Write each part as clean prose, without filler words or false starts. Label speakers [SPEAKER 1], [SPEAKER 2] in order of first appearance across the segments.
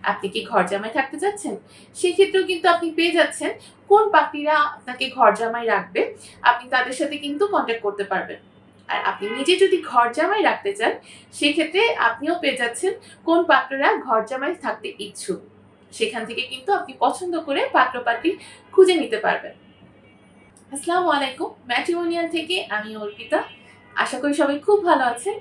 [SPEAKER 1] আপনি কি ঘর জামাই থাকতে চাচ্ছেন? সেক্ষেত্রেও কিন্তু আপনি পেয়ে যাচ্ছেন কোন পাত্রীরা আপনাকে ঘর জামাই রাখবে, আপনি তাদের সাথে কিন্তু কনট্যাক্ট করতে পারবেন। আর আপনি নিজে যদি ঘর জামাই রাখতে চান, সেক্ষেত্রে আপনিও পেয়ে যাচ্ছেন কোন পাত্ররা ঘর জামাই থাকতে ইচ্ছুক। সেখান থেকে কিন্তু আপনি পছন্দ করে পাত্র-পাত্রী খুঁজে নিতে পারবেন। আসসালামু আলাইকুম। ম্যাট্রিমোনিয়াল থেকে আমি অর্পিতা। আশা করি সবাই খুব ভালো আছেন।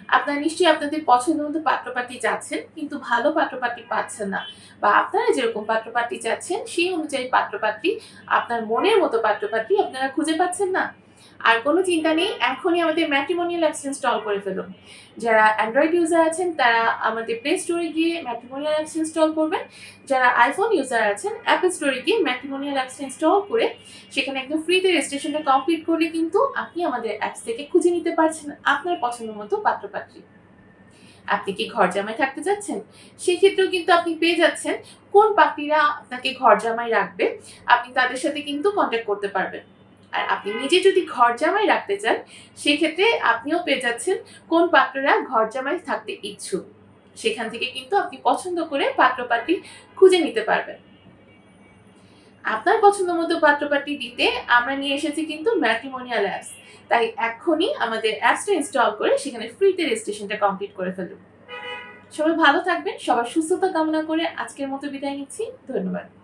[SPEAKER 1] আপনারা নিশ্চয়ই আপনাদের পছন্দমতো পাত্র-পাত্রী চাচ্ছেন, কিন্তু ভালো পাত্র-পাত্রী পাচ্ছেন না। বা আপনারা যেরকম পাত্র-পাত্রী চাচ্ছেন, সেই অনুযায়ী পাত্র-পাত্রী, আপনার মনের মতো পাত্র-পাত্রী আপনারা খুঁজে পাচ্ছেন না? আর কোনো চিন্তা নেই, এখনই আমাদের ম্যাট্রিমোনিয়াল অ্যাপস ইনস্টল করে ফেলুন। যারা অ্যান্ড্রয়েড ইউজার আছেন, তারা আমাদের প্লে স্টোরে গিয়ে ম্যাট্রিমোনিয়াল অ্যাপস ইনস্টল করবেন। যারা আইফোন ইউজার আছেন, অ্যাপল স্টোরে গিয়ে ম্যাট্রিমোনিয়াল অ্যাপস ইনস্টল করে সেখানে একদম ফ্রিতে রেজিস্ট্রেশনটা কমপ্লিট করলে কিন্তু আপনি আমাদের অ্যাপস থেকে খুঁজে নিতে পারছেন আপনার পছন্দ মতো পাত্র-পাত্রী। আপনি কি ঘর জামাই থাকতে চাচ্ছেন? সেক্ষেত্রেও কিন্তু আপনি পেয়ে যাচ্ছেন কোন পাত্রীরা আপনাকে ঘর জামাই রাখবে, আপনি তাদের সাথে কিন্তু কনট্যাক্ট করতে পারবেন। আর আপনি নিজে যদি ঘর জামাই রাখতে চান, সেক্ষেত্রে আপনিও পেয়ে যাচ্ছেন কোন পাত্ররা ঘর জামাই থাকতে ইচ্ছুক। সেখান থেকে কিন্তু আপনি পছন্দ করে পাত্র-পাত্রী খুঁজে নিতে পারবেন। আপনার পছন্দমতো পাত্র-পাত্রী দিতে আমরা নিয়ে এসেছি কিন্তু ম্যাট্রিমোনিয়াল অ্যাপস। তাই এক্ষুনি আমাদের অ্যাপসটা ইনস্টল করে সেখানে ফ্রিতে রেজিস্ট্রেশনটা কমপ্লিট করে ফেলুন। সবাই ভালো থাকবেন। সবার সুস্থতা কামনা করে আজকের মতো বিদায় নিচ্ছি। ধন্যবাদ।